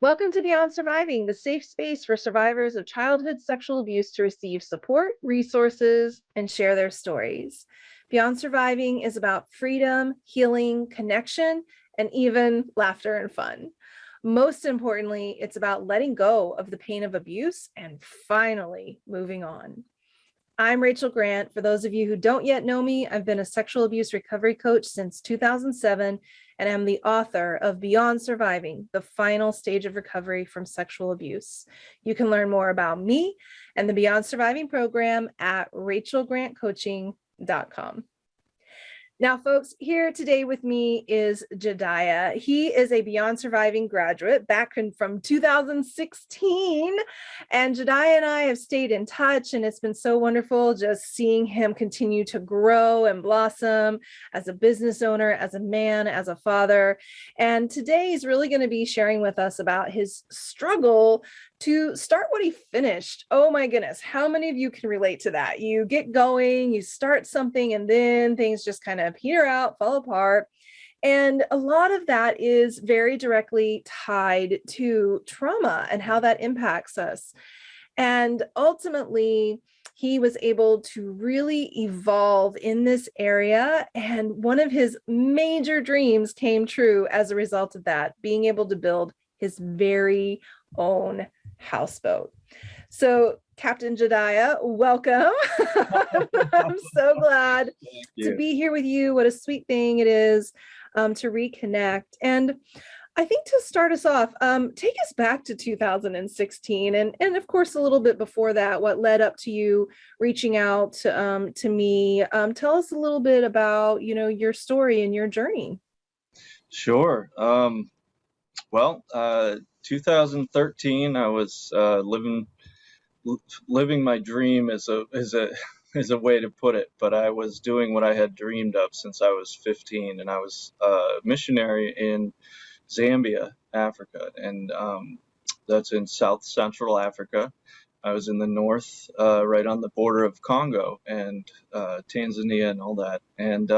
Welcome to Beyond Surviving, the safe space for survivors of childhood sexual abuse to receive support, resources, and share their stories. Beyond Surviving is about freedom, healing, connection, and even laughter and fun. Most importantly, it's about letting go of the pain of abuse and finally moving on. I'm Rachel Grant. For those of you who don't yet know me, I've been a sexual abuse recovery coach since 2007, and I'm the author of Beyond Surviving, the final stage of recovery from sexual abuse. You can learn more about me and the Beyond Surviving program at rachelgrantcoaching.com. Now, folks, here today with me is Jediah. He is a Beyond Surviving graduate back from 2016. And Jediah and I have stayed in touch, and it's been so wonderful just seeing him continue to grow and blossom as a business owner, as a man, as a father. And today he's really going to be sharing with us about his struggle to start what he finished. Oh my goodness, how many of you can relate to that? You get going, you start something, and then things just kind of peter out, fall apart. And a lot of that is very directly tied to trauma and how that impacts us. And ultimately, he was able to really evolve in this area. And one of his major dreams came true as a result of that, being able to build his very own houseboat. So, Captain Jediah, welcome. I'm so glad to be here with you. What a sweet thing it is to reconnect. And I think to start us off, take us back to 2016, and of course a little bit before that, what led up to you reaching out to me. Tell us a little bit about your story and your journey. Sure. Well, 2013, I was living my dream is a way to put it, but I was doing what I had dreamed of since I was 15, and I was a missionary in Zambia, Africa, and that's in South Central Africa. I was in the north, right on the border of Congo and Tanzania and all that, and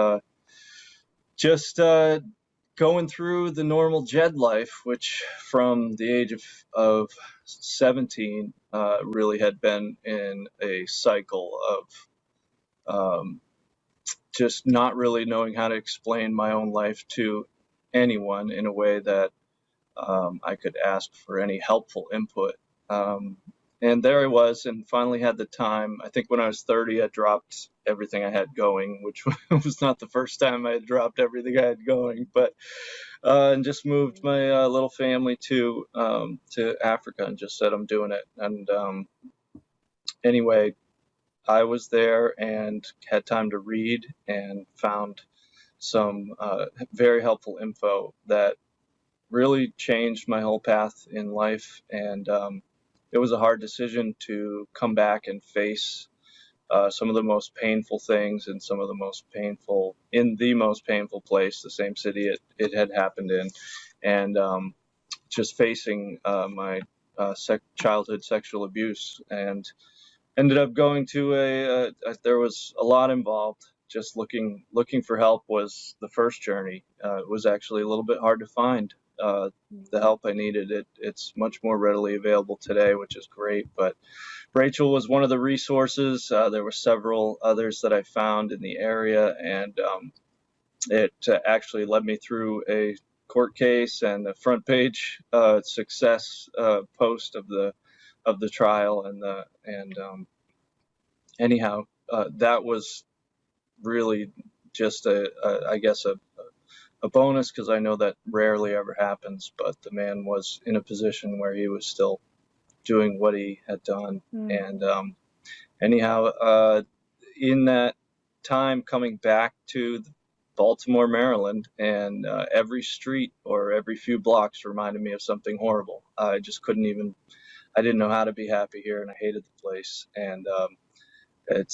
just going through the normal Jed life, which from the age of 17 really had been in a cycle of just not really knowing how to explain my own life to anyone in a way that I could ask for any helpful input. And there I was, and finally had the time. I think when I was 30, I dropped everything I had going, which was not the first time I had dropped everything I had going, but and just moved my little family to Africa and just said I'm doing it. And anyway, I was there and had time to read and found some very helpful info that really changed my whole path in life. And it was a hard decision to come back and face some of the most painful things and some of the most painful in the most painful place, the same city it had happened in, and just facing my childhood sexual abuse, and ended up going to there was a lot involved. Just looking for help was the first journey. It was actually a little bit hard to find the help I needed. It's much more readily available today, which is great. But Rachel was one of the resources. There were several others that I found in the area, and it actually led me through a court case and a front page success post of the trial, and anyhow, that was really just I guess a bonus, because I know that rarely ever happens, but the man was in a position where he was still doing what he had done. And anyhow, in that time coming back to Baltimore, Maryland, and every street or every few blocks reminded me of something horrible. I just I didn't know how to be happy here, and I hated the place. And it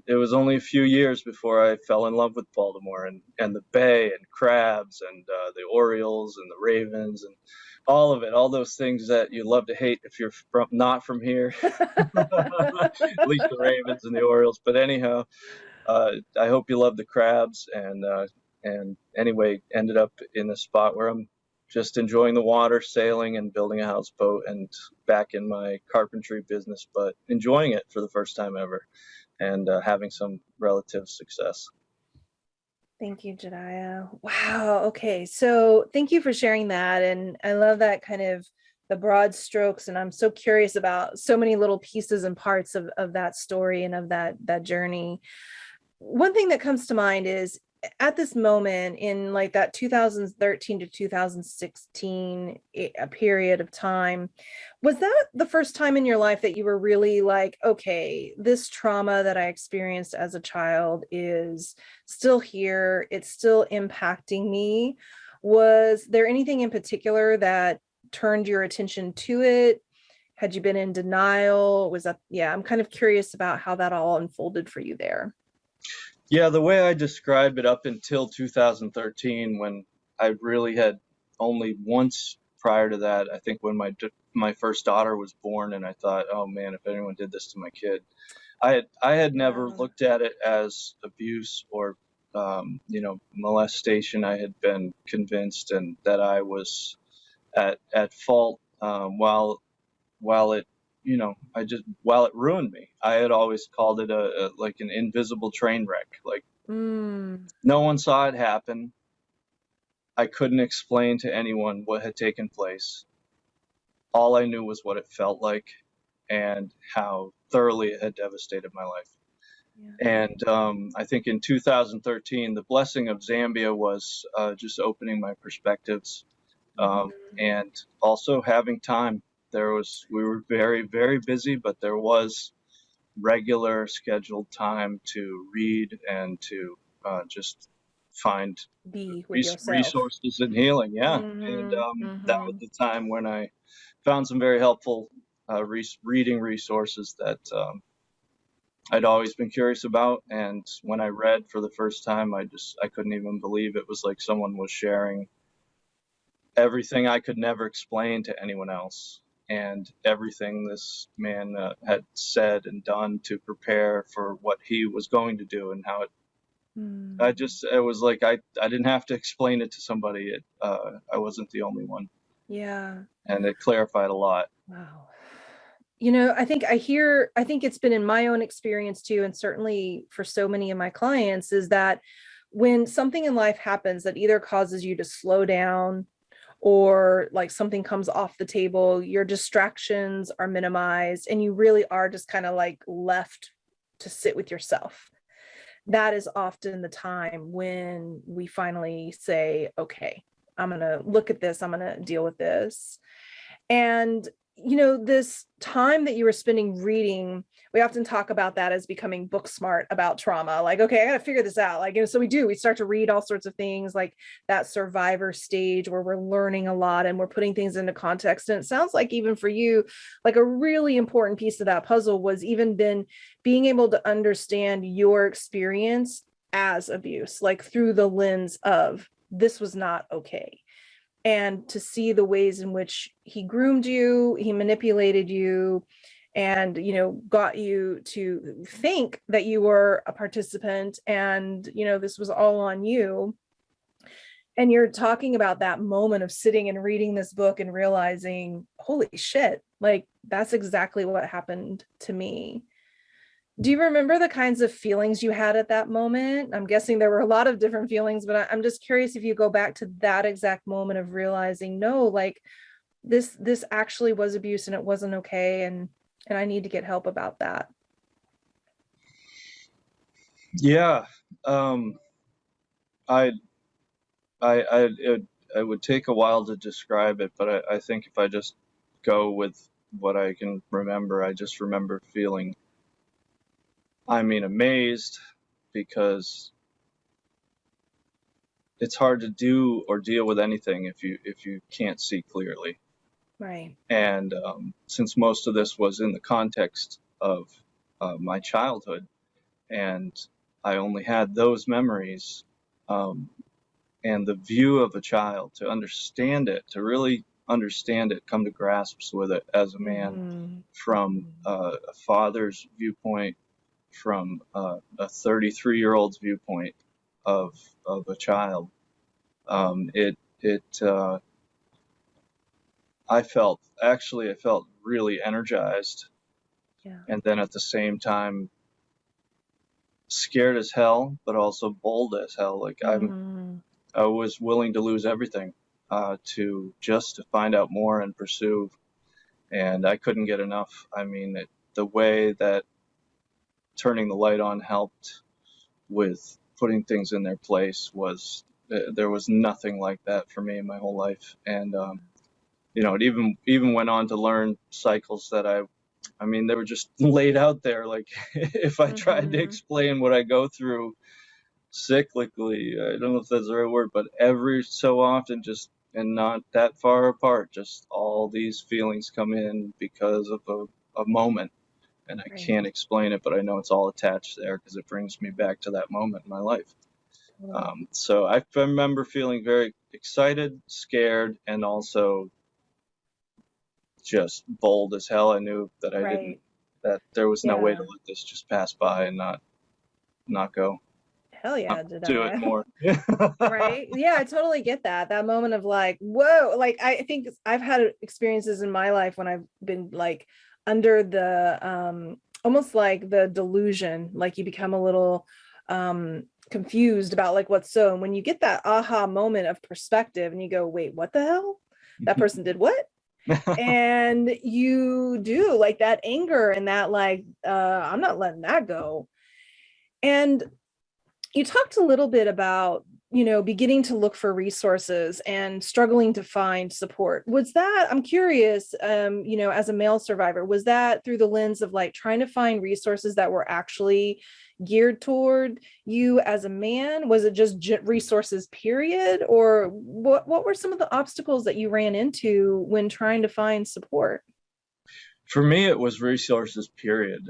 was only a few years before I fell in love with Baltimore and the Bay and crabs and the Orioles and the Ravens and all of it, all those things that you love to hate if you're not from here. At least the Ravens and the Orioles. But anyhow, I hope you love the crabs, and anyway, ended up in a spot where I'm just enjoying the water, sailing and building a houseboat, and back in my carpentry business, but enjoying it for the first time ever, and having some relative success. Thank you, Jediah. Wow. Okay. So thank you for sharing that. And I love that kind of the broad strokes. And I'm so curious about so many little pieces and parts of that story and of that journey. One thing that comes to mind is at this moment in like that 2013 to 2016 a period of time, was that the first time in your life that you were really like, okay, this trauma that I experienced as a child is still here, it's still impacting me? Was there anything in particular that turned your attention to it? Had you been in denial? Was that, yeah, I'm kind of curious about how that all unfolded for you there. Yeah, the way I describe it up until 2013, when I really had only once prior to that, I think when my first daughter was born, and I thought, oh man, if anyone did this to my kid, I had never Yeah. looked at it as abuse or molestation. I had been convinced and that I was at fault, while it while it ruined me. I had always called it a like an invisible train wreck. Like Mm, no one saw it happen. I couldn't explain to anyone what had taken place. All I knew was what it felt like and how thoroughly it had devastated my life. yeah. And I think in 2013, the blessing of Zambia was just opening my perspectives, Mhm. and also having time. We were very, very busy, but there was regular scheduled time to read and to just find Be with yourself. resources and healing. Yeah. And Hmm. that was Hmm. the time when I found some very helpful reading resources that I'd always been curious about. And when I read for the first time, I couldn't even believe it was like someone was sharing everything I could never explain to anyone else, and everything this man had said and done to prepare for what he was going to do, and how Mm. it was like I didn't have to explain it to somebody. I wasn't the only one, Yeah. and it clarified a lot. Wow. I think it's been in my own experience too, and certainly for so many of my clients, is that when something in life happens that either causes you to slow down or like something comes off the table, your distractions are minimized and you really are just kind of like left to sit with yourself. That is often the time when we finally say, okay, I'm going to look at this, I'm going to deal with this. And, this time that you were spending reading, we often talk about that as becoming book smart about trauma. Like, okay, I got to figure this out. Like, so we start to read all sorts of things like that survivor stage where we're learning a lot and we're putting things into context. And it sounds like even for you, like a really important piece of that puzzle was even been being able to understand your experience as abuse, like through the lens of this was not okay, and to see the ways in which he groomed you, he manipulated you, and got you to think that you were a participant, and this was all on you. And you're talking about that moment of sitting and reading this book and realizing, holy shit, like that's exactly what happened to me. Do you remember the kinds of feelings you had at that moment? I'm guessing there were a lot of different feelings, but I'm just curious if you go back to that exact moment of realizing, no, like this actually was abuse and it wasn't okay, and I need to get help about that. Yeah. um, I it would take a while to describe it, but I think if I just go with what I can remember, I just remember feeling, I mean, amazed, because it's hard to do or deal with anything if you can't see clearly. Right. And since most of this was in the context of my childhood, and I only had those memories, um, and the view of a child, to understand it, to really understand it, come to grasps with it as a man, Mm-hmm. from a father's viewpoint, from a 33-year-old's viewpoint of a child. It I felt really energized, Yeah. and then at the same time scared as hell, but also bold as hell. Like Mm-hmm. I was willing to lose everything to find out more and pursue, and I couldn't get enough. I mean, the way that turning the light on helped with putting things in their place was there was nothing like that for me in my whole life. And it even went on to learn cycles that I mean, they were just laid out there. Like if I tried to Mm-hmm. explain what I go through cyclically, I don't know if that's the right word, but every so often, just and not that far apart, just all these feelings come in because of a moment, and I Right. can't explain it, but I know it's all attached there because it brings me back to that moment in my life. Totally. So I remember feeling very excited, scared, and also just bold as hell. I knew Right. that there was no way to Yeah. let this just pass by and not go Hell yeah, do it Jediah. more. Right. Yeah, I totally get that. That moment of like, whoa, like I think I've had experiences in my life when I've been like under the almost like the delusion, like you become a little confused about like what's so, and when you get that aha moment of perspective and you go, wait, what the hell? That person did what? And you do like that anger and that like I'm not letting that go. And you talked a little bit about, beginning to look for resources and struggling to find support. Was that, I'm curious, as a male survivor, was that through the lens of like trying to find resources that were actually geared toward you as a man? Was it just resources, period? Or what were some of the obstacles that you ran into when trying to find support? For me, it was resources, period.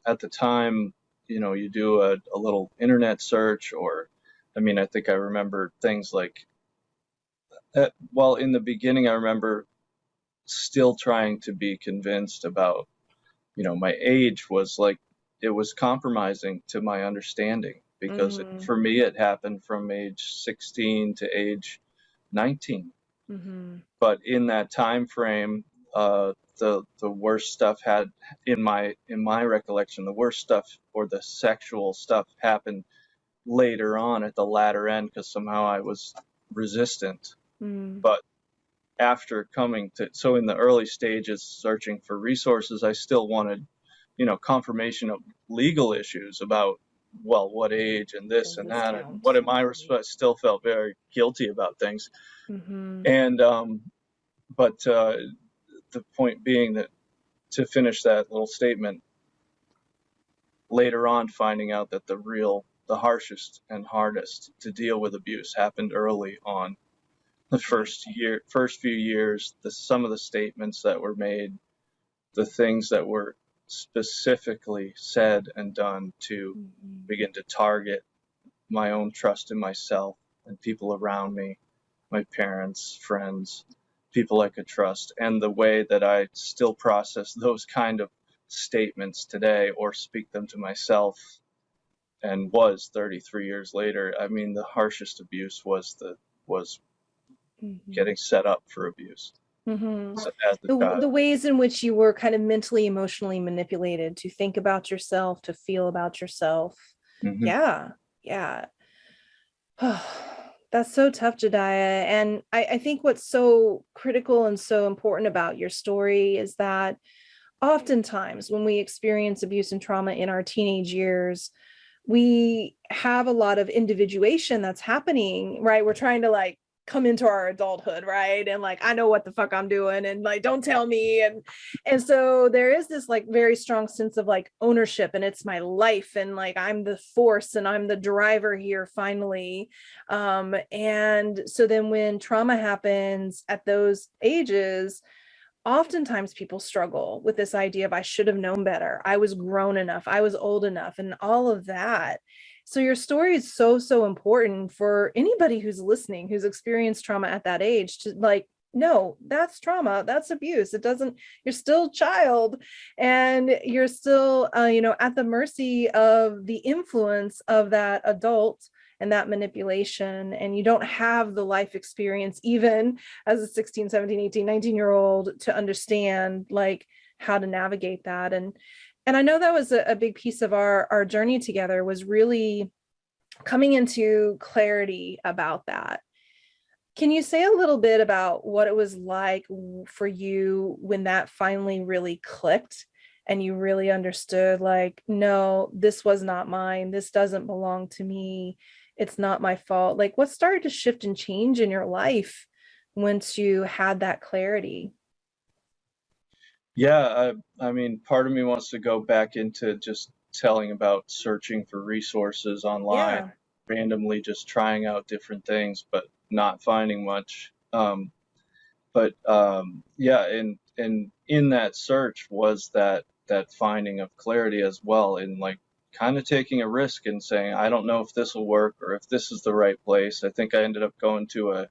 At the time, you do a little internet search, or, I mean, I think I remember things like, well, in the beginning, I remember still trying to be convinced about, my age was like, it was compromising to my understanding because Mm-hmm. for me, it happened from age 16 to age 19. Mm-hmm. But in that time frame, the worst stuff had in my recollection, the worst stuff or the sexual stuff happened later on at the latter end because somehow I was resistant. Mm-hmm. But after coming to so in the early stages searching for resources, I still wanted confirmation of legal issues about, well, what age and this Does and this that and count? what am I still felt very guilty about things. Mm-hmm. And but the point being that to finish that little statement, later on finding out that the harshest and hardest to deal with abuse happened early on. The Right. first few years, some of the statements that were made, the things that were specifically said and done to Mm-hmm. begin to target my own trust in myself and people around me, my parents, friends, people I could trust, and the way that I still process those kind of statements today or speak them to myself and was 33 years later. I mean, the harshest abuse was Mm-hmm. getting set up for abuse. Mm-hmm. So, as a The child. ways in which you were kind of mentally, emotionally manipulated to think about yourself, to feel about yourself. Hmm. Yeah, yeah. That's so tough, Jediah. And I think what's so critical and so important about your story is that oftentimes when we experience abuse and trauma in our teenage years, we have a lot of individuation that's happening, right? We're trying to like come into our adulthood, right? And like, I know what the fuck I'm doing and like, don't tell me. And so there is this like very strong sense of like ownership and it's my life. And like, I'm the force and I'm the driver here finally. And so then when trauma happens at those ages, oftentimes people struggle with this idea of I should have known better. I was grown enough. I was old enough and all of that. So your story is so, so important for anybody who's listening, who's experienced trauma at that age to like, no, that's trauma. That's abuse. It doesn't, you're still a child and you're still, at the mercy of the influence of that adult and that manipulation, and you don't have the life experience, even as a 16, 17, 18, 19-year-old, to understand like how to navigate that. And I know that was a big piece of our journey together, was really coming into clarity about that. Can you say a little bit about what it was like for you when that finally really clicked and you really understood, like, no, this was not mine. This doesn't belong to me. It's not my fault. Like, what started to shift and change in your life once you had that clarity? Yeah, I mean, part of me wants to go back into just telling about searching for resources online, Yeah. randomly just trying out different things, but not finding much. But yeah, and in that search was that finding of clarity as well, in like kind of taking a risk and saying, I don't know if this will work or if this is the right place. I think I ended up going to a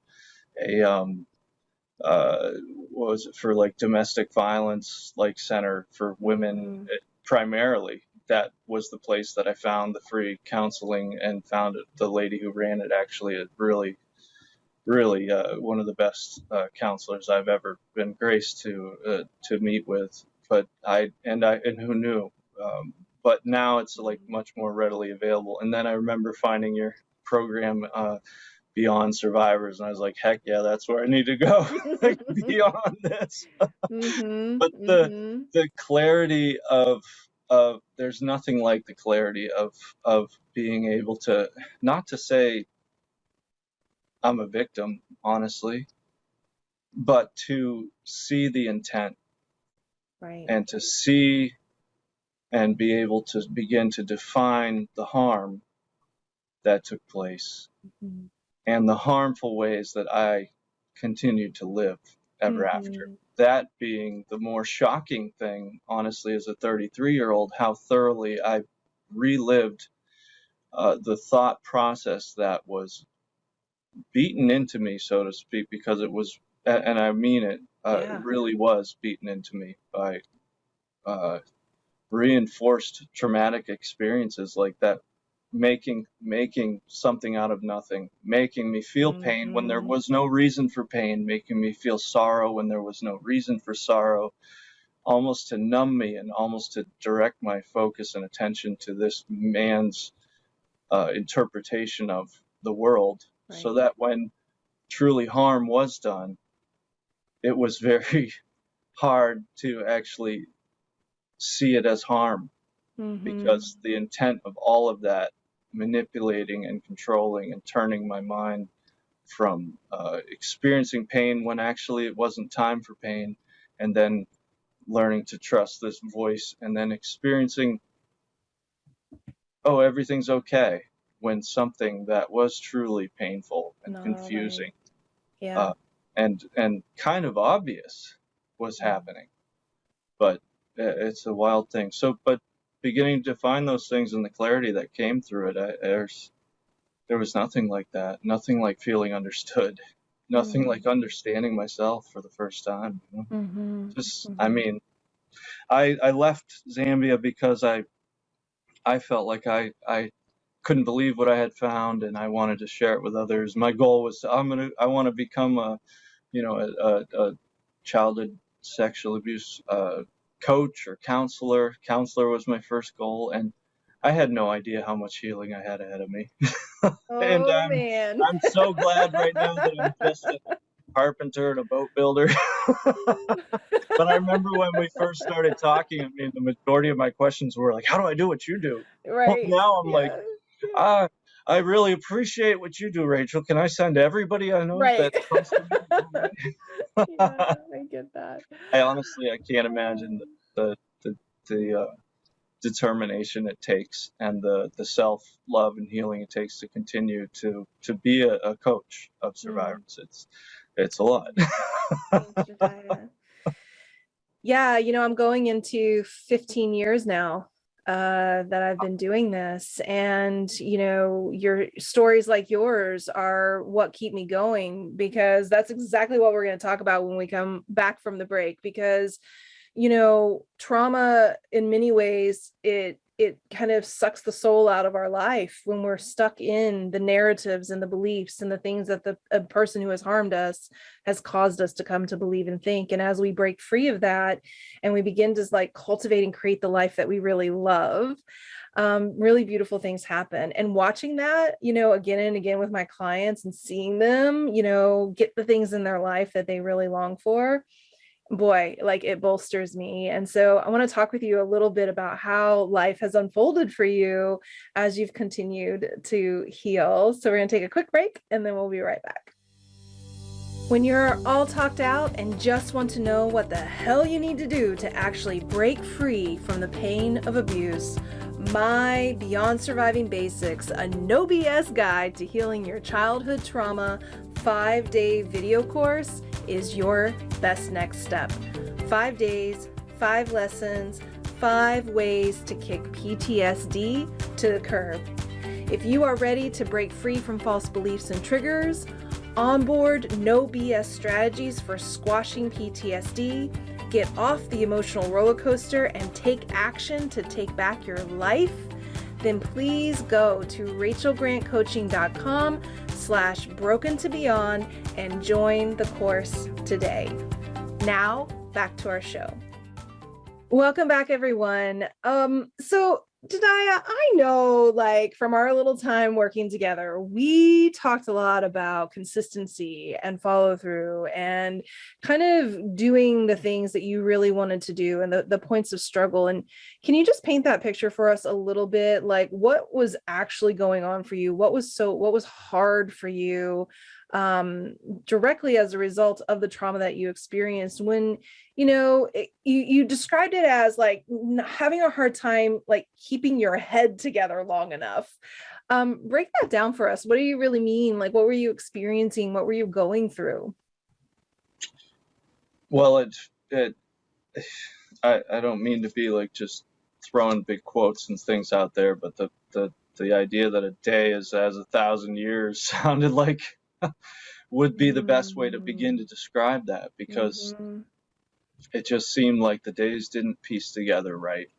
what was it, for like domestic violence like center for women, Mm, primarily. That was the place that I found the free counseling, and found the lady who ran it actually a really one of the best counselors I've ever been graced to meet with. But and who knew? But now it's like much more readily available. And then I remember finding your program, Beyond Survivors, and I was like, heck yeah, that's where I need to go. Like, beyond this. mm-hmm, But mm-hmm. the clarity of there's nothing like the clarity of being able to, not to say I'm a victim, honestly, but to see the intent, Right. and to see and be able to begin to define the harm that took place, Mm-hmm. and the harmful ways that I continued to live ever after. Mm-hmm. That being the more shocking thing, honestly, as a 33-year-old, how thoroughly I relived the thought process that was beaten into me, so to speak, because it was, and I mean it, it Yeah. really was beaten into me by uh, reinforced traumatic experiences like that, making something out of nothing, making me feel pain when there Mm-hmm. was no reason for pain, making me feel sorrow when there was no reason for sorrow, almost to numb me and almost to direct my focus and attention to this man's interpretation of the world, so Right. that when truly harm was done, it was very hard to actually see it as harm, Mm-hmm. because the intent of all of that manipulating and controlling and turning my mind from experiencing pain when actually it wasn't time for pain, and then learning to trust this voice, and then experiencing, oh, everything's okay, when something that was truly painful and Not all right. confusing, Yeah. uh, and kind of obvious, was happening. But it's a wild thing. So, but beginning to find those things and the clarity that came through it, there was nothing like that. Nothing like feeling understood. Nothing Mm-hmm. like understanding myself for the first time. You know? Mm-hmm. Just, I Mm-hmm. mean, I left Zambia because I felt like I couldn't believe what I had found, and I wanted to share it with others. My goal was I want to become a childhood sexual abuse coach or counselor. Counselor was my first goal, and I had no idea how much healing I had ahead of me. And Oh man. I'm so glad right now that I'm just a carpenter and a boat builder. But I remember when we first started talking, I mean, the majority of my questions were like, how do I do what you do? Well, Right. now I'm like, Yeah. Yeah. ah, I really appreciate what you do, Rachel. Can I send everybody I know Right. that comes to me your Yeah, way? I get that. I can't imagine the determination it takes, and the self love and healing it takes to continue to be a coach of Mm. survivors. It's a lot. Thanks, Jediah. Yeah, I'm going into 15 years now that I've been doing this. And, your stories like yours are what keep me going, because that's exactly what we're going to talk about when we come back from the break. Because, trauma in many ways, it it kind of sucks the soul out of our life when we're stuck in the narratives and the beliefs and the things that a person who has harmed us has caused us to come to believe and think. And as we break free of that and we begin to like cultivate and create the life that we really love, really beautiful things happen. And watching that, again and again with my clients and seeing them, get the things in their life that they really long for, boy, like it bolsters me. And so I want to talk with you a little bit about how life has unfolded for you as you've continued to heal. So we're going to take a quick break and then we'll be right back. When you're all talked out and just want to know what the hell you need to do to actually break free from the pain of abuse, my Beyond Surviving Basics, a no BS guide to healing your childhood trauma 5-day video course is your best next step. 5 days, 5 lessons, 5 ways to kick PTSD to the curb. If you are ready to break free from false beliefs and triggers, onboard no BS strategies for squashing PTSD, get off the emotional roller coaster and take action to take back your life, then please go to rachelgrantcoaching.com/broken-to-beyond and join the course today. Now, back to our show. Welcome back, everyone. So Jediah, I know, like, from our little time working together, we talked a lot about consistency and follow through and kind of doing the things that you really wanted to do and the points of struggle. And can you just paint that picture for us a little bit? Like, what was actually going on for you? What was hard for you directly as a result of the trauma that you experienced when you described it as like having a hard time like keeping your head together long enough. Break that down for us. What do you really mean? Like, what were you experiencing? What were you going through? Well, I don't mean to be like just throwing big quotes and things out there, but the idea that a day is as 1,000 years sounded like would be the best way to begin to describe that, because it just seemed like the days didn't piece together right.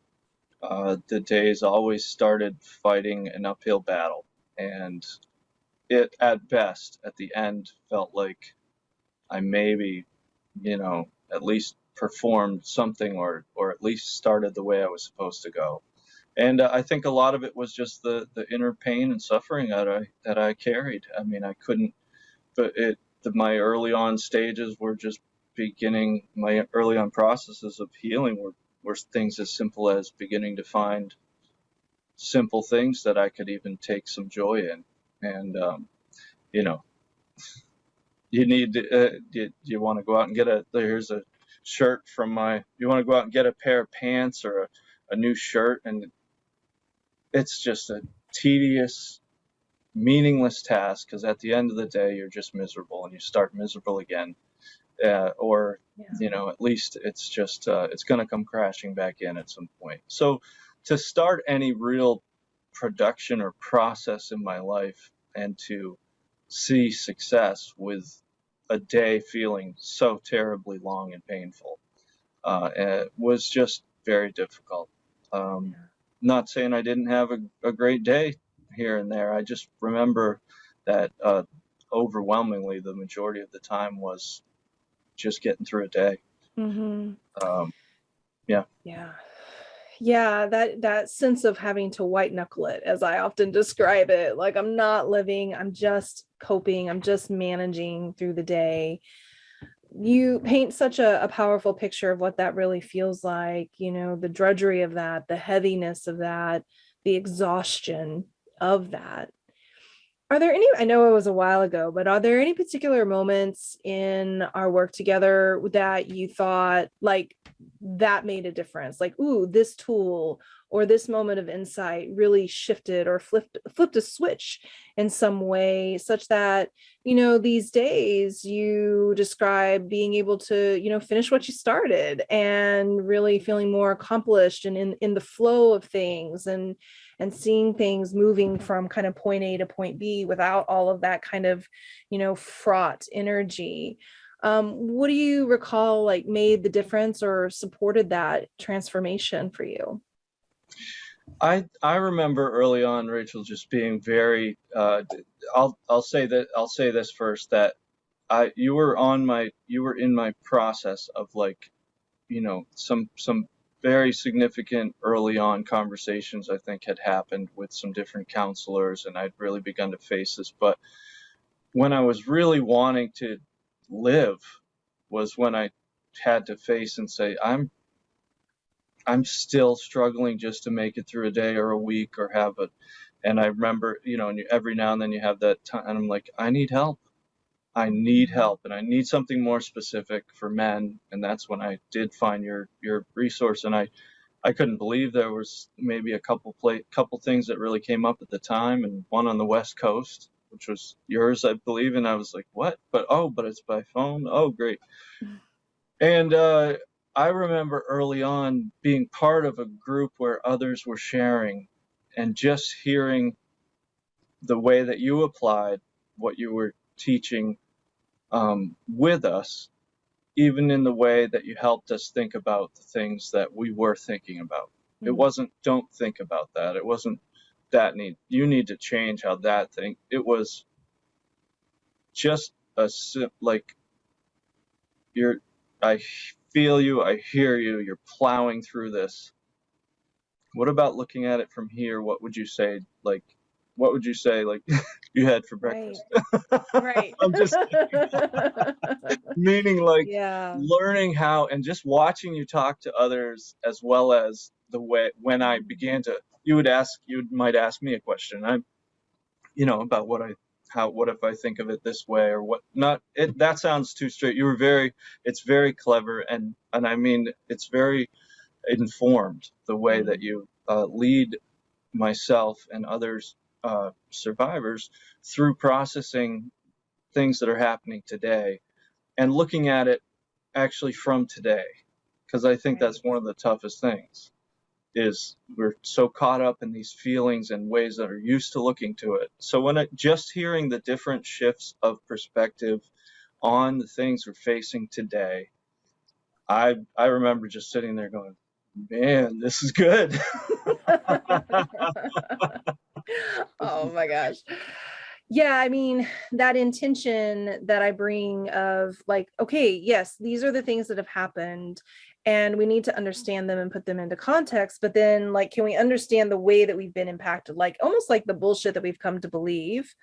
The days always started fighting an uphill battle, and it at best at the end felt like I maybe, at least performed something or at least started the way I was supposed to go. And I think a lot of it was just the inner pain and suffering that I carried. I mean, I couldn't, but my early on stages were just beginning, my early on processes of healing were things as simple as beginning to find simple things that I could even take some joy in. And, you need, you want to go out and here's a shirt you want to go out and get a pair of pants or a new shirt. And it's just a tedious, meaningless task, because at the end of the day, you're just miserable and you start miserable again. At least it's just, it's going to come crashing back in at some point. So to start any real production or process in my life and to see success with a day feeling so terribly long and painful, it was just very difficult. Not saying I didn't have a great day here and there. I just remember that overwhelmingly the majority of the time was just getting through a day. That sense of having to white knuckle it, as I often describe it, like I'm not living, I'm just coping, I'm just managing through the day. You paint such a powerful picture of what that really feels like, the drudgery of that, the heaviness of that, the exhaustion of that. Are there any, I know it was a while ago, but are there any particular moments in our work together that you thought like that made a difference? Like, ooh, this tool or this moment of insight really shifted or flipped a switch in some way, such that, these days you describe being able to, finish what you started and really feeling more accomplished and in the flow of things and seeing things moving from kind of point A to point B without all of that kind of, fraught energy. What do you recall like made the difference or supported that transformation for you? I remember early on, Rachel, just being very. I'll say that I'll say this first, that you were in my process of, like, some very significant early on conversations I think had happened with some different counselors, and I'd really begun to face this. But when I was really wanting to live was when I had to face and say, I'm still struggling just to make it through a day or a week or have a. And I remember, and every now and then you have that time, and I'm like, I need help. I need help, and I need something more specific for men. And that's when I did find your resource, and I couldn't believe there was maybe a couple things that really came up at the time, and one on the West Coast, which was yours, I believe. And I was like, what? But it's by phone. Oh, great. And I remember early on being part of a group where others were sharing, and just hearing the way that you applied what you were teaching with us, even in the way that you helped us think about the things that we were thinking about. It wasn't, don't think about that. It wasn't you need to change how that thing. It was just like, I feel you, I hear you, you're plowing through this. What about looking at it from here? What would you say, like, you had for Right. breakfast? Right. I'm just meaning, like, Yeah. learning how, and just watching you talk to others, as well as the way when I began to, you might ask me a question. I'm, about what if I think of it this way, or what not. That sounds too straight. It's very clever, and I mean, it's very informed, the way that Mm. you lead myself and others, survivors, through processing things that are happening today, and looking at it actually from today, because I think Right. that's one of the toughest things, is we're so caught up in these feelings and ways that are used to looking to it. So just hearing the different shifts of perspective on the things we're facing today, I remember just sitting there going, man, this is good. Oh my gosh. Yeah, I mean, that intention that I bring of like, okay, yes, these are the things that have happened, and we need to understand them and put them into context. But then, like, can we understand the way that we've been impacted, like almost like the bullshit that we've come to believe?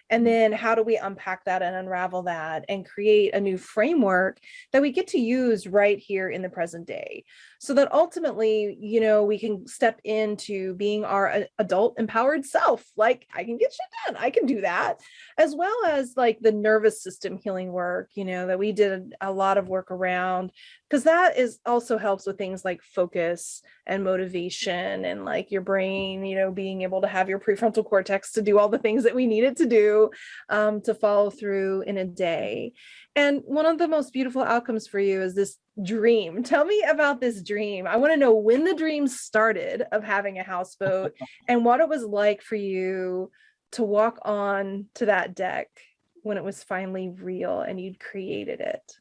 And then how do we unpack that and unravel that and create a new framework that we get to use right here in the present day? So that ultimately, we can step into being our adult empowered self. Like, I can get shit done. I can do that. As well as like the nervous system healing work, that we did a lot of work around, because that is also helps with things like focus and motivation, and like your brain, being able to have your prefrontal cortex to do all the things that we need it to do, to follow through in a day. And one of the most beautiful outcomes for you is this dream. Tell me about this dream. I want to know when the dream started of having a houseboat, and what it was like for you to walk on to that deck when it was finally real and you'd created it.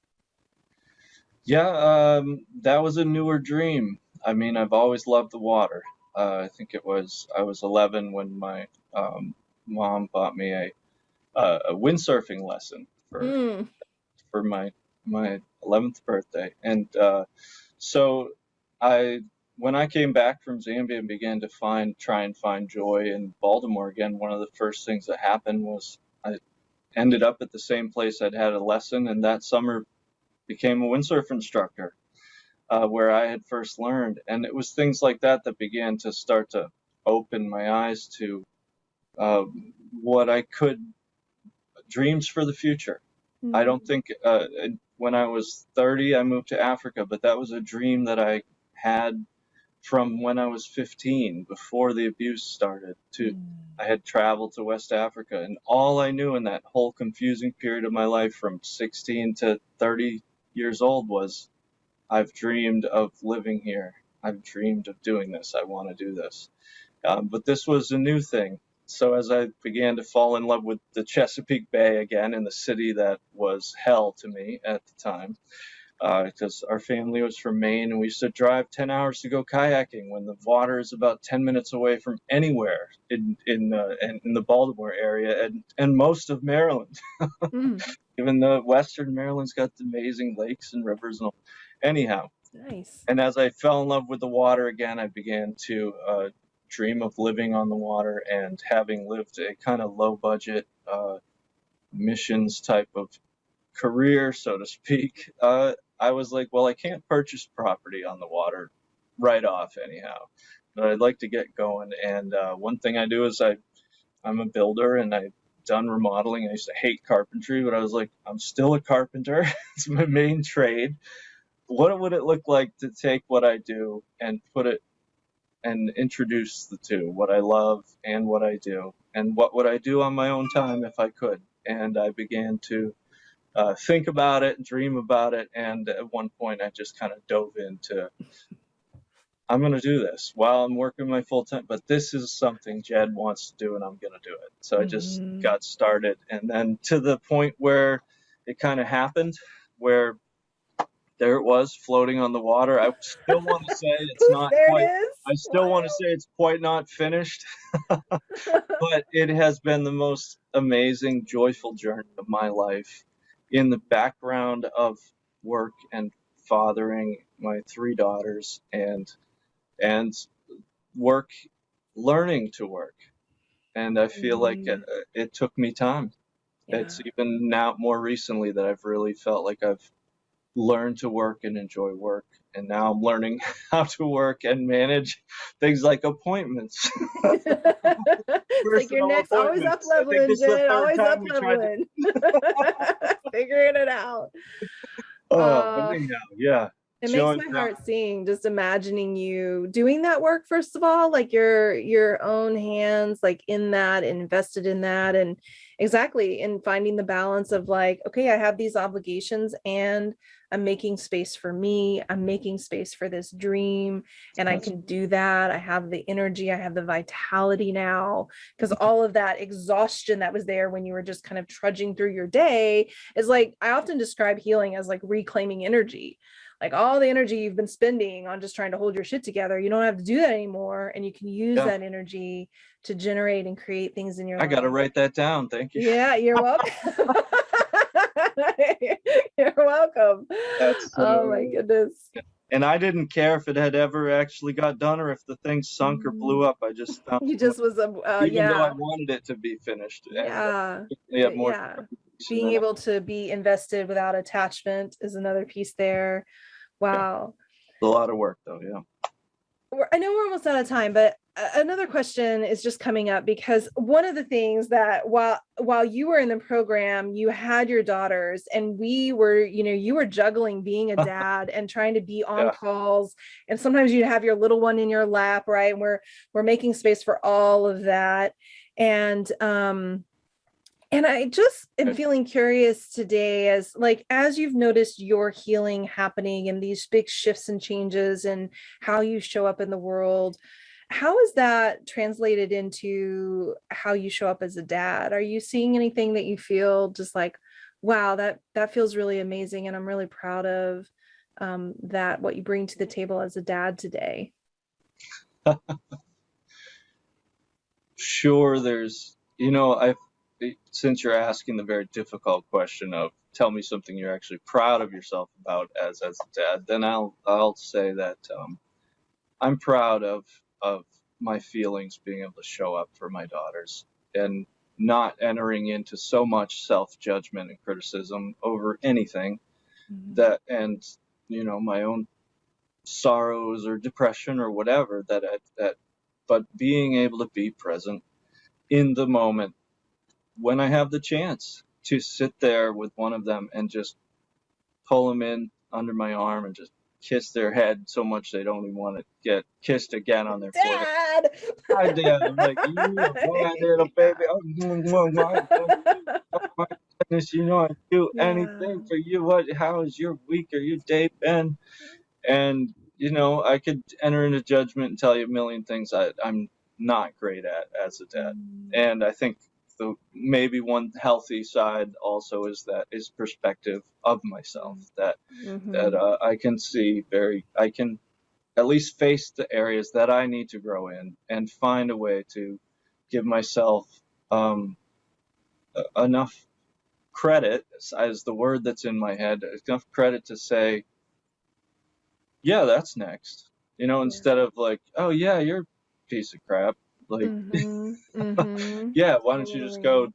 Yeah, that was a newer dream. I mean, I've always loved the water. I think I was 11 when my mom bought me a windsurfing lesson Mm. for my 11th birthday. And so I when I came back from Zambia and began to try and find joy in Baltimore again, one of the first things that happened was I ended up at the same place I'd had a lesson, and that summer became a windsurf instructor, where I had first learned. And it was things like that that began to start to open my eyes to uh, what I could, dreams for the future. I don't Mm. think, when I was 30, I moved to Africa, but that was a dream that I had from when I was 15, before the abuse started. Mm. I had traveled to West Africa, and all I knew in that whole confusing period of my life from 16 to 30 years old was, I've dreamed of living here. I've dreamed of doing this. I want to do this. But this was a new thing. So as I began to fall in love with the Chesapeake Bay again, in the city that was hell to me at the time, because our family was from Maine, and we used to drive 10 hours to go kayaking when the water is about 10 minutes away from anywhere in the Baltimore area and most of Maryland. Mm, Even the Western Maryland's got amazing lakes and rivers and all. Anyhow, nice. and as I fell in love with the water again, I began to dream of living on the water, and having lived a kind of low budget missions type of career, so to speak, I was like, well, I can't purchase property on the water right off anyhow, but I'd like to get going. And one thing I do is I'm a builder, and I've done remodeling. I used to hate carpentry, but I was like, I'm still a carpenter. It's my main trade. What would it look like to take what I do and put it and introduce the two, what I love and what I do, and what would I do on my own time if I could? And I began to think about it and dream about it. And at one point, I just kind of dove into, I'm going to do this while I'm working my full time, but this is something Jed wants to do, and I'm going to do it. So I just Mhm. got started, and then to the point where it kind of happened, where there it was floating on the water. I still want to say it's Poof, not there it quite, is. I still want to Wow. say it's quite not finished, but it has been the most amazing, joyful journey of my life in the background of work and fathering my three daughters, and work, learning to work. And I feel like Mm, it took me time. yeah. It's even now more recently that I've really felt like I've learned to work and enjoy work. And now I'm learning how to work and manage things like appointments. It's like your Personal next, always up appointments. I think leveling, this is the Jen, third always time up we tried to. leveling. Figuring it out. But Uh, anyhow, yeah. it makes Join. my heart sing just imagining you doing that work, first of all, like your own hands, like in that, invested in that, and exactly in finding the balance of like, okay, I have these obligations and I'm making space for me, I'm making space for this dream, and I That's can do that. I have the energy, I have the vitality now, because all of that exhaustion that was there when you were just kind of trudging through your day is like, I often describe healing as like reclaiming energy, like all the energy you've been spending on just trying to hold your shit together. You don't have to do that anymore. And you can use yeah. that energy to generate and create things in your I got to life. write that down. Thank you. Yeah, you're welcome. You're welcome. That's Oh my goodness. and I didn't care if it had ever actually got done or if the thing sunk or Mm. blew up. I just found You so much, just was a even though I yeah, wanted it to be finished, and yeah, we have more yeah. determination Being than able to be invested without attachment is another piece there. yeah. Wow. It's a lot of work though. Yeah. I know we're almost out of time, but another question is just coming up because one of the things that while you were in the program, you had your daughters, and we were, you were juggling being a dad and trying to be on Yeah. calls, and sometimes you have your little one in your lap, right? And we're making space for all of that, and I just am feeling curious today, as you've noticed your healing happening and these big shifts and changes and how you show up in the world. How is that translated into how you show up as a dad? Are you seeing anything that you feel just like, wow, that feels really amazing, and I'm really proud of that, what you bring to the table as a dad today? Sure. There's, since you're asking the very difficult question of tell me something you're actually proud of yourself about as a dad, then I'll say that I'm proud of my feelings being able to show up for my daughters and not entering into so much self-judgment and criticism over anything Mhm. that, and my own sorrows or depression or whatever, but being able to be present in the moment when I have the chance to sit there with one of them and just pull them in under my arm and just kiss their head so much they don't even want to get kissed again on their forehead. Dad. Hi, Dad. I'm like, you are my little baby. Oh, my goodness, I'd do anything Yeah. for you. How has your week or your day been? And, I could enter into judgment and tell you a million things I'm not great at as a dad. Mm. And I think the maybe one healthy side also is perspective of myself, that Mm-hmm. I can see I can at least face the areas that I need to grow in and find a way to give myself um, enough credit as the word that's in my head, enough credit to say, yeah, that's next. Yeah. Instead of like, oh yeah, you're a piece of crap. Like, Mm-hmm. Mm-hmm. yeah, why don't you just go, Totally.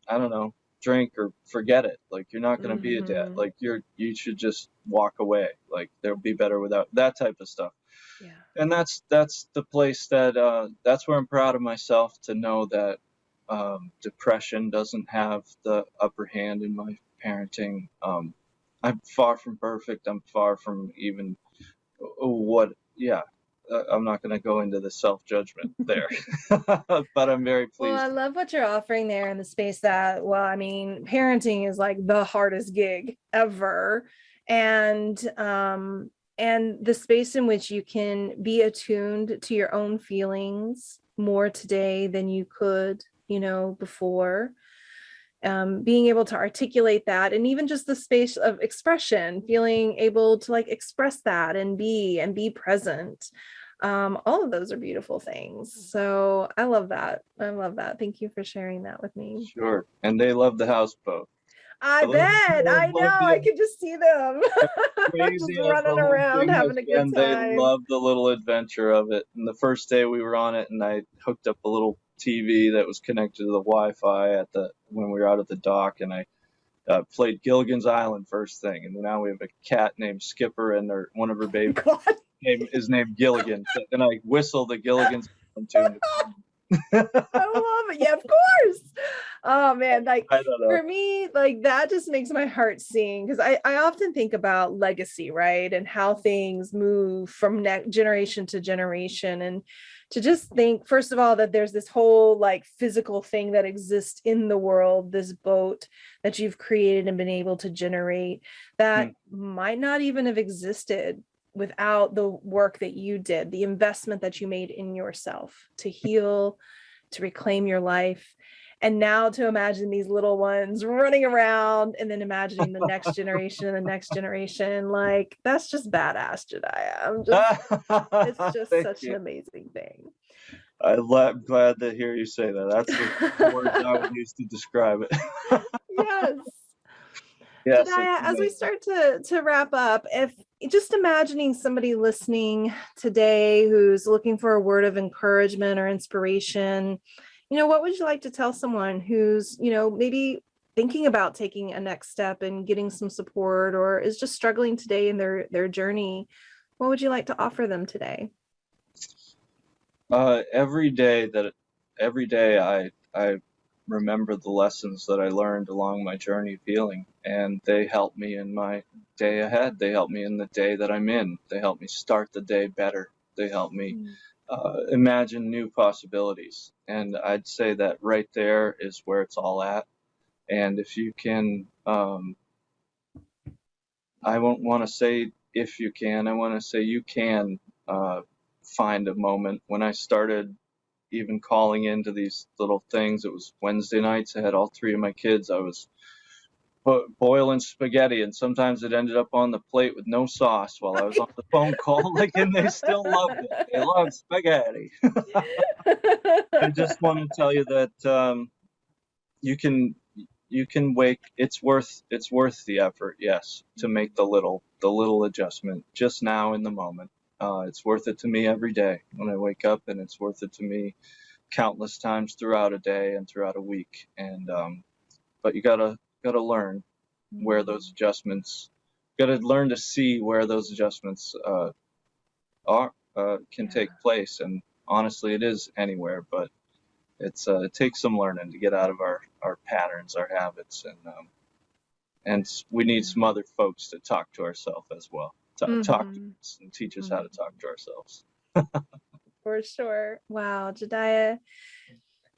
I don't know, drink or forget it. Like, you're not going to be a dad. Mm-hmm. Like, you should just walk away. Like, there'll be better without that type of stuff. Yeah. And that's the place that's where I'm proud of myself, to know that depression doesn't have the upper hand in my parenting. I'm far from perfect. I'm far from even yeah. I'm not going to go into the self judgment there, but I'm very Well, I pleased. love what you're offering there in the space that, well, I mean, parenting is like the hardest gig ever. And the space in which you can be attuned to your own feelings more today than you could, before. Being able to articulate that, and even just the space of expression, feeling able to like express that and be present. All of those are beautiful things. So I love that. I love that. Thank you for sharing that with me. Sure. And they love the houseboat. I The little bet. I know. love I could just see them crazy just as the running whole around, thing has having a good been. They time. love the little adventure of it. And the first day we were on it, and I hooked up a little TV that was connected to the Wi-Fi when we were out at the dock, and I played Gilligan's Island first thing. And now we have a cat named Skipper, and one of her babies God. name is named Gilligan. And I whistle the Gilligan's Island tune. I love it. Yeah, of course. Oh man, like I don't know. for me, like that just makes my heart sing, because I often think about legacy, right? And how things move from generation to generation. And to just think, first of all, that there's this whole like physical thing that exists in the world, this boat that you've created and been able to generate, that might not even have existed without the work that you did, the investment that you made in yourself to heal, to reclaim your life. And now to imagine these little ones running around, and then imagining the next generation and the next generation, like that's just badass, Jediah. It's just Thank such an you. amazing thing. I'm glad to hear you say that. That's the words I would use to describe it. Yes. Yes, it's Jediah, as we amazing. start to wrap up, if just imagining somebody listening today who's looking for a word of encouragement or inspiration, what would you like to tell someone who's, maybe thinking about taking a next step and getting some support, or is just struggling today in their journey? What would you like to offer them today? Uh, every day that every day I remember the lessons that I learned along my journey of healing, and they help me in my day ahead. They help me in the day that I'm in. They help me start the day better. They help me imagine new possibilities. And I'd say that right there is where it's all at. And if you can, I won't want to say if you can, I want to say you can uh, find a moment. When I started even calling into these little things, it was Wednesday nights. I had all three of my kids. I was boiling spaghetti, and sometimes it ended up on the plate with no sauce while I was on the phone call. Like, and they still loved it. They love spaghetti. I just want to tell you that you can wake. It's worth the effort, yes, to make the little adjustment just now in the moment. It's worth it to me every day when I wake up, and it's worth it to me countless times throughout a day and throughout a week. And but you gotta learn where those adjustments. Gotta learn to see where those adjustments are can Yeah. take place. And honestly, it is anywhere, but it takes some learning to get out of our patterns, our habits, and we need some other folks to talk to ourselves as well. Talk to Mhm. us and teach us how to Mhm. talk to ourselves. For sure. Wow, Jediah,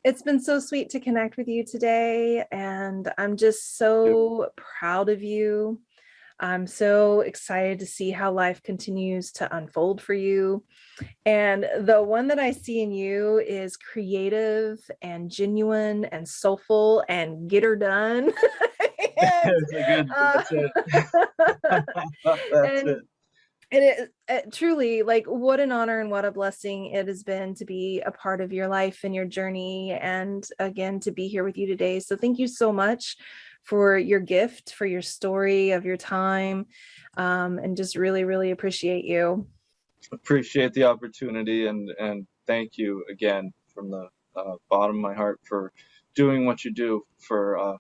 it's been so sweet to connect with you today, and I'm just so proud of you. I'm so excited to see how life continues to unfold for you. And the one that I see in you is creative and genuine and soulful and get her done. And, That's a good. uh, That's it. That's and it. and it truly, like, what an honor and what a blessing it has been to be a part of your life and your journey, and again to be here with you today. So thank you so much for your gift, for your story of your time, and just really, really appreciate you. Appreciate the opportunity, and thank you again from the bottom of my heart for doing what you do for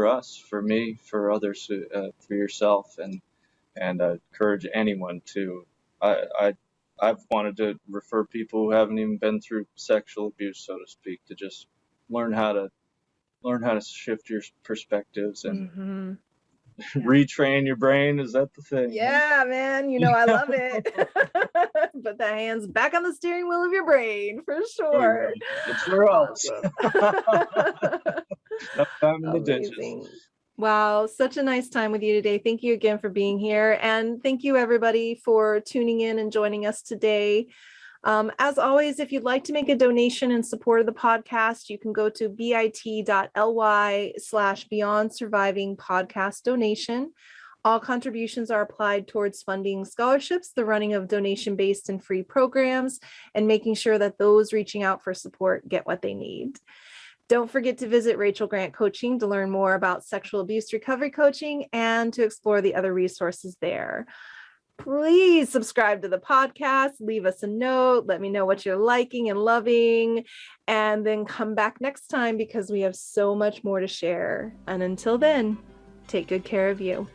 us, for me, for others, for yourself, and encourage anyone to. I've wanted to refer people who haven't even been through sexual abuse, so to speak, to just learn how to shift your perspectives and Mhm. retrain your brain. Is that the thing? Yeah, man, I love it. Put the hands back on the steering wheel of your brain for sure. It sure helps. Awesome. No time in the ditches. Amazing. Wow, such a nice time with you today. Thank you again for being here. And thank you, everybody, for tuning in and joining us today. As always, if you'd like to make a donation in support of the podcast, you can go to bit.ly/Beyond Surviving Podcast Donation. All contributions are applied towards funding scholarships, the running of donation-based and free programs, and making sure that those reaching out for support get what they need. Don't forget to visit Rachel Grant Coaching to learn more about sexual abuse recovery coaching and to explore the other resources there. Please subscribe to the podcast, leave us a note, let me know what you're liking and loving, and then come back next time because we have so much more to share. And until then, take good care of you.